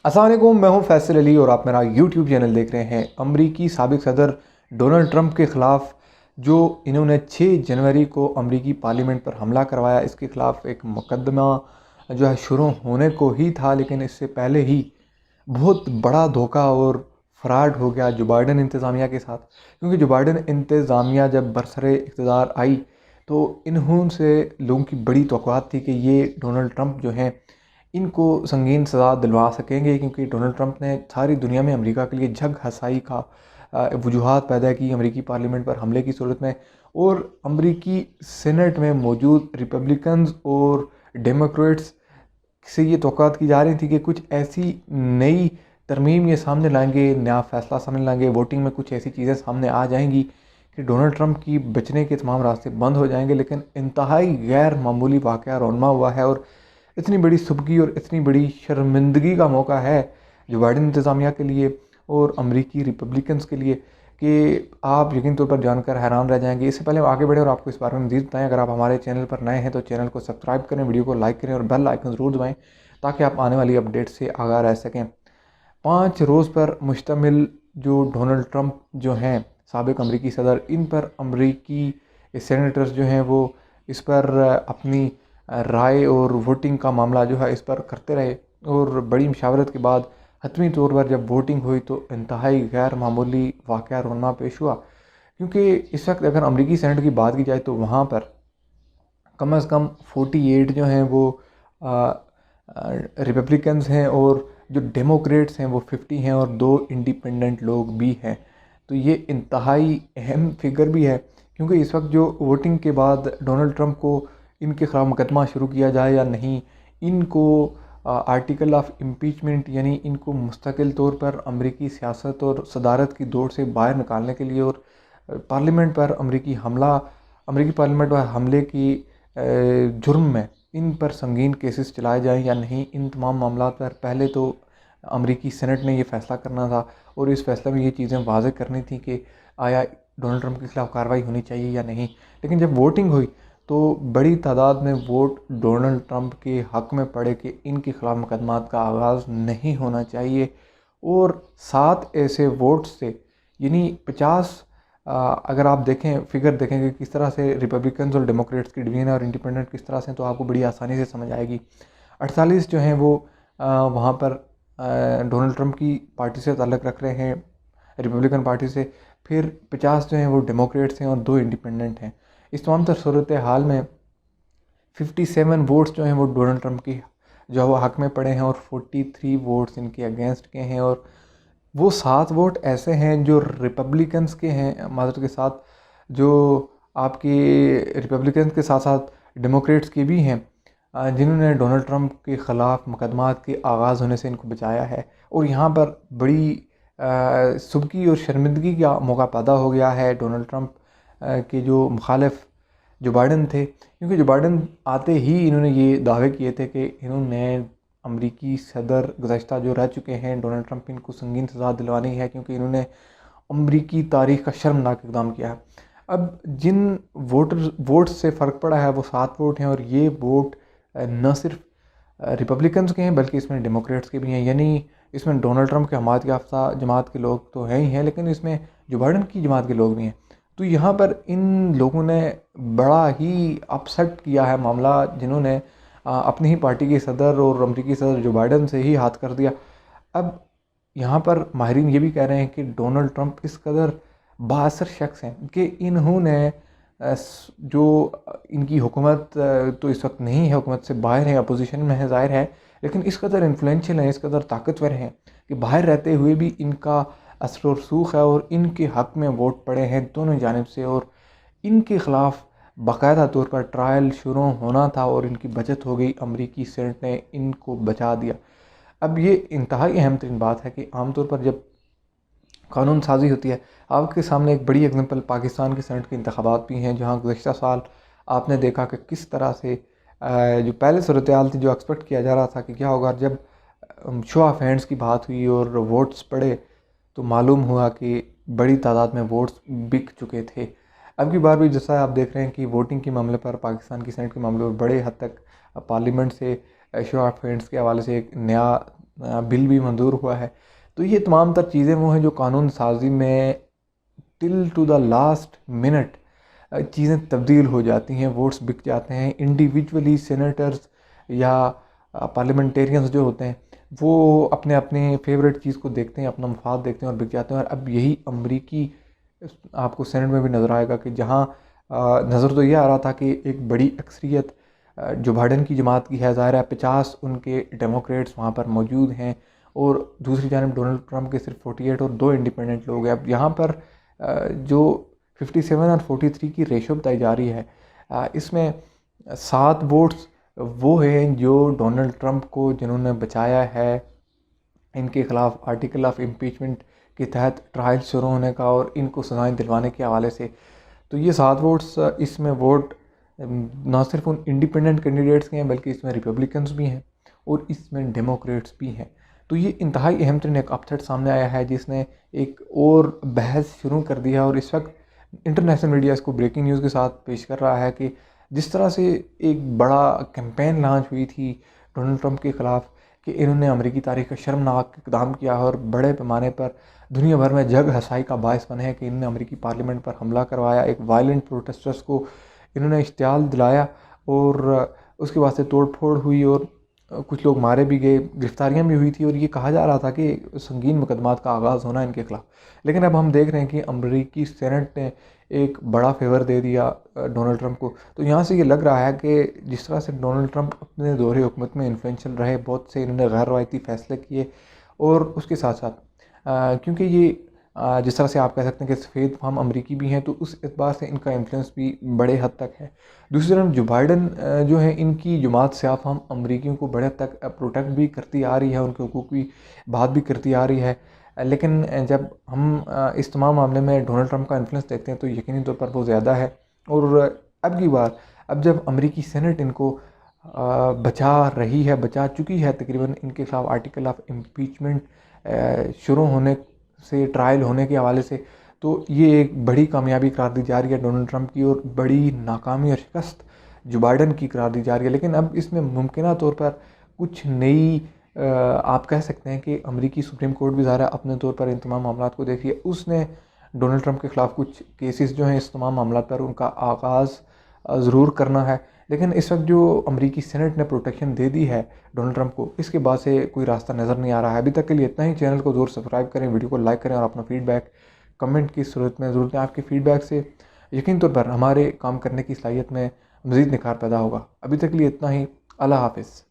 अस्सलाम वालेकुम, मैं हूं फैसल अली और आप मेरा यूट्यूब चैनल देख रहे हैं। अमरीकी साबिक सदर डोनाल्ड ट्रंप के ख़िलाफ़ जो इन्होंने 6 जनवरी को अमरीकी पार्लियामेंट पर हमला करवाया, इसके ख़िलाफ़ एक मुकदमा जो है शुरू होने को ही था, लेकिन इससे पहले ही बहुत बड़ा धोखा और फ्रॉड हो गया जो बाइडन इंतज़ामिया के साथ। क्योंकि जो बाइडन इंतज़ामिया जब बरसरे इक़्तिदार आई तो इन्हों से लोगों की बड़ी तवक्कुआत थी कि ये डोनाल्ड ट्रंप जो हैं इनको संगीन सज़ा दिलवा सकेंगे, क्योंकि डोनाल्ड ट्रंप ने सारी दुनिया में अमेरिका के लिए झग हसाई का वजूहात पैदा की अमेरिकी पार्लियामेंट पर हमले की सूरत में। और अमेरिकी सीनेट में मौजूद रिपब्लिकन्स और डेमोक्रेट्स से ये तौक़ात की जा रही थी कि कुछ ऐसी नई तरमीम ये सामने लाएंगे, नया फ़ैसला सामने लाएंगे, वोटिंग में कुछ ऐसी चीज़ें सामने आ जाएंगी कि डोनाल्ड ट्रंप की बचने के तमाम रास्ते बंद हो जाएंगे। लेकिन इंतहाई गैर मामूली वाक़या रोनमा हुआ है और इतनी बड़ी सुबकी और इतनी बड़ी शर्मिंदगी का मौका है जो बाइडन इंतज़ामिया के लिए और अमरीकी रिपब्लिकन्स के लिए कि आप यकीन तौर पर जानकर हैरान रह जाएंगे। इससे पहले हम आगे बढ़े और आपको इस बारे में मज़ीद बताएं, अगर आप हमारे चैनल पर नए हैं तो चैनल को सब्सक्राइब करें, वीडियो को लाइक करें और बेल आइकन ज़रूर दबाएं ताकि आप आने वाली अपडेट से आगाह रह सकें। 5 रोज़ पर मुश्तमिल जो डोनाल्ड ट्रंप जो हैं साबिक अमरीकी सदर, इन पर अमरीकी सेनेटर्स जो हैं वो इस पर अपनी राय और वोटिंग का मामला जो है इस पर करते रहे। और बड़ी मशावरत के बाद हतमी तौर पर जब वोटिंग हुई तो इंतहाई गैर मामूली वाक़या रोना पेश हुआ। क्योंकि इस वक्त अगर अमरीकी सेनेट की बात की जाए तो वहाँ पर कम से कम 48 जो हैं वो रिपब्लिकन्स हैं और जो डेमोक्रेट्स हैं वो 50 हैं और 2 इंडिपेंडेंट लोग भी हैं। तो ये इंतहाई अहम फिगर भी है, क्योंकि इस वक्त जो वोटिंग के बाद डोनाल्ड ट्रंप को इनके खिलाफ मुकदमा शुरू किया जाए या नहीं, इनको आर्टिकल ऑफ इम्पीचमेंट यानी इनको मुस्तकिल तौर पर अमरीकी सियासत और सदारत की दौड़ से बाहर निकालने के लिए और पार्लियामेंट पर अमरीकी पार्लियामेंट पर हमले की जुर्म में इन पर संगीन केसेस चलाए जाएं या नहीं, इन तमाम मामला पर पहले तो अमरीकी सेनेट ने ये फ़ैसला करना था और इस फैसले में ये चीज़ें वाज़ेह करनी थी कि आया डोनाल्ड ट्रंप के ख़िलाफ़ कार्रवाई होनी चाहिए या नहीं। लेकिन जब वोटिंग हुई तो बड़ी तादाद में वोट डोनाल्ड ट्रंप के हक़ में पड़े कि इनके ख़िलाफ़ मुकदमात का आगाज़ नहीं होना चाहिए। और 7 ऐसे वोट से यानी 50, अगर आप देखें फिगर देखेंगे किस तरह से रिपब्लिकन्स और डेमोक्रेट्स की डिवीज़न है और इंडिपेंडेंट किस तरह से, तो आपको बड़ी आसानी से समझ आएगी। 48 जो हैं वो वहाँ पर डोनाल्ड ट्रंप की पार्टी से ताल्लुक़ रख रहे हैं, रिपब्लिकन पार्टी से। फिर 50 जो हैं वो डेमोक्रेट्स हैं और 2 इंडिपेंडेंट हैं। इस तमाम तर सूरत हाल में 57 वोट्स जो हैं वो डोनाल्ड ट्रंप की जो है वो हक़ में पड़े हैं और 43 वोट्स इनके अगेंस्ट के हैं। और वो 7 वोट ऐसे हैं जो रिपब्लिकन्स के हैं, माज़रत के साथ जो आपके रिपब्लिकन्स के साथ साथ डेमोक्रेट्स के भी हैं, जिन्होंने डोनाल्ड ट्रंप के ख़िलाफ़ मुकदमात के आगाज़ होने से इनको बचाया है। और यहाँ पर बड़ी सुबकी और शर्मिंदगी का मौका पैदा हो गया है डोनाल्ड ट्रंप के जो मुखालिफ जो बाइडन थे। क्योंकि जो बाइडन आते ही इन्होंने ये दावे किए थे कि इन्होंने अमरीकी सदर गुज़श्ता जो रह चुके हैं डोनाल्ड ट्रंप, इनको संगीन सज़ा दिलवानी है क्योंकि इन्होंने अमरीकी तारीख़ का शर्मनाक इक़दाम किया है। अब जिन वोट से फ़र्क पड़ा है वो 7 वोट हैं और ये वोट न सिर्फ रिपब्लिकन्स के हैं बल्कि इसमें डेमोक्रेट्स के भी हैं। यानी इसमें डोनाल्ड ट्रंप के हमायत याफ्ता जमात के लोग तो हैं ही हैं, लेकिन इसमें जो बाइडन की जमात के लोग भी हैं। तो यहाँ पर इन लोगों ने बड़ा ही अपसेट किया है मामला, जिन्होंने अपनी ही पार्टी के सदर और अमरीकी सदर जो बाइडन से ही हाथ कर दिया। अब यहाँ पर माहिरीन ये भी कह रहे हैं कि डोनाल्ड ट्रंप इस कदर बाअसर शख्स हैं कि इन्होंने जो इनकी हुकूमत तो इस वक्त नहीं है, हुकूमत से बाहर है, अपोजिशन में है ज़ाहिर है, लेकिन इस कदर इन्फ्लुएंशियल हैं, इस कदर ताकतवर हैं कि बाहर रहते हुए भी इनका असर और रसूख है और इनके हक़ में वोट पड़े हैं दोनों जानिब से। और इनके ख़िलाफ़ बाकायदा तौर पर ट्रायल शुरू होना था और इनकी बचत हो गई, अमरीकी सेनेट ने इनको बचा दिया। अब ये इंतहाई अहम तरीन बात है कि आमतौर पर जब कानून साजी होती है, आपके सामने एक बड़ी एग्जांपल पाकिस्तान के सेनेट के इंतखाबात भी हैं, जहाँ गुज़श्ता साल आपने देखा कि किस तरह से जो पहले सूरत हाल थी, जो एक्सपेक्ट किया जा रहा था कि क्या होगा, जब शो ऑफ हैंड्स की बात हुई और वोट्स पड़े तो मालूम हुआ कि बड़ी तादाद में वोट्स बिक चुके थे। अब की बार भी जैसा आप देख रहे हैं कि वोटिंग के मामले पर, पाकिस्तान की सेनेट के मामले पर बड़े हद तक पार्लियामेंट से शो ऑफ हैंड्स के हवाले से एक नया बिल भी मंजूर हुआ है। तो ये तमाम तर चीज़ें वो हैं जो कानून साजी में till two the last minute चीज़ें तब्दील हो जाती हैं, वोट्स बिक जाते हैं। इंडिविजुअली सेनेटर्स या पार्लियामेंटेरियंस जो होते हैं वो अपने अपने फेवरेट चीज़ को देखते हैं, अपना मफाद देखते हैं और बिक जाते हैं। और अब यही अमरीकी आपको सेनेट में भी नज़र आएगा कि जहाँ नज़र तो ये आ रहा था कि एक बड़ी अक्सरियत जो बाइडेन की जमात की है, ज़ाहिर है 50 उनके डेमोक्रेट्स वहाँ पर मौजूद हैं और दूसरी जानब डोनाल्ड ट्रंप के सिर्फ 48 और 2 इंडिपेंडेंट लोग हैं। अब यहाँ पर जो 57 और 43 की रेशो बताई जा रही है, इसमें 7 वोट्स वो हैं जो डोनाल्ड ट्रंप को जिन्होंने बचाया है इनके ख़िलाफ़ आर्टिकल ऑफ इम्पीचमेंट के तहत ट्रायल शुरू होने का और इनको सज़ाएं दिलवाने के हवाले से। तो ये 7 वोट्स, इसमें वोट ना सिर्फ उन इंडिपेंडेंट कैंडिडेट्स के हैं बल्कि इसमें रिपब्लिकन्स भी हैं और इसमें डेमोक्रेट्स भी हैं। तो ये इंतहाई अहम तरीन एक अपसेट सामने आया है जिसने एक और बहस शुरू कर दिया और इस वक्त इंटरनेशनल मीडिया इसको ब्रेकिंग न्यूज़ के साथ पेश कर रहा है कि जिस तरह से एक बड़ा कैंपेन लॉन्च हुई थी डोनाल्ड ट्रंप के ख़िलाफ़ कि इन्होंने अमेरिकी तारीख का शर्मनाक इक़दाम किया है और बड़े पैमाने पर दुनिया भर में जग हसाई का बायस बने हैं कि इन्होंने अमेरिकी पार्लियामेंट पर हमला करवाया, एक वायलेंट प्रोटेस्टर्स को इन्होंने इश्तियाल दिलाया और उसके बाद से तोड़ फोड़ हुई और कुछ लोग मारे भी गए, गिरफ्तारियां भी हुई थी और ये कहा जा रहा था कि संगीन मुकदमात का आगाज़ होना इनके ख़िलाफ़। लेकिन अब हम देख रहे हैं कि अमरीकी सेनेट ने एक बड़ा फेवर दे दिया डोनाल्ड ट्रंप को। तो यहाँ से ये लग रहा है कि जिस तरह से डोनाल्ड ट्रंप अपने दौरे हुकूमत में इन्फ्लुएंशियल रहे, बहुत से इन्होंने गैर रवायती फ़ैसले किए और उसके साथ साथ क्योंकि ये जिस तरह से आप कह सकते हैं कि सफ़ेद फार्म अमरीकी भी हैं तो उस एतबार से इनका इन्फ्लुएंस भी बड़े हद तक है। दूसरी तरफ जो बाइडेन जो है इनकी जमात स्याह फार्म अमरीकियों को बड़े हद तक प्रोटेक्ट भी करती आ रही है, उनके हुकूक की बात भी करती आ रही है। लेकिन जब हम इस तमाम मामले में डोनाल्ड ट्रंप का इन्फ्लुएंस देखते हैं तो यकीनी तौर पर वो ज़्यादा है। और अब की बार अब जब अमरीकी सेनेट इनको बचा रही है, बचा चुकी है तकरीबन, इनके खिलाफ आर्टिकल ऑफ इम्पीचमेंट शुरू होने से, ट्रायल होने के हवाले से, तो ये एक बड़ी कामयाबी करार दी जा रही है डोनाल्ड ट्रंप की और बड़ी नाकामी और शिकस्त जो बाइडेन की करार दी जा रही है। लेकिन अब इसमें मुमकिन तौर पर कुछ नई आप कह सकते हैं कि अमरीकी सुप्रीम कोर्ट भी ज़ाहिर अपने तौर पर इन तमाम मामलों को देख रही है। उसने डोनाल्ड ट्रंप के ख़िलाफ़ कुछ केसेस जो हैं इस तमाम मामलों पर उनका आगाज़ ज़रूर करना है। लेकिन इस वक्त जो अमरीकी सेनेट ने प्रोटेक्शन दे दी है डोनाल्ड ट्रंप को, इसके बाद से कोई रास्ता नज़र नहीं आ रहा है। अभी तक के लिए इतना ही। चैनल को ज़रूर सब्सक्राइब करें, वीडियो को लाइक करें और अपना फीडबैक कमेंट की ज़रूरत है। आपके फीडबैक से यकीन तौर पर हमारे काम करने की सलाहियत में मज़ीद निखार पैदा होगा। अभी तक के लिए इतना ही। अल्लाह हाफ़िज़।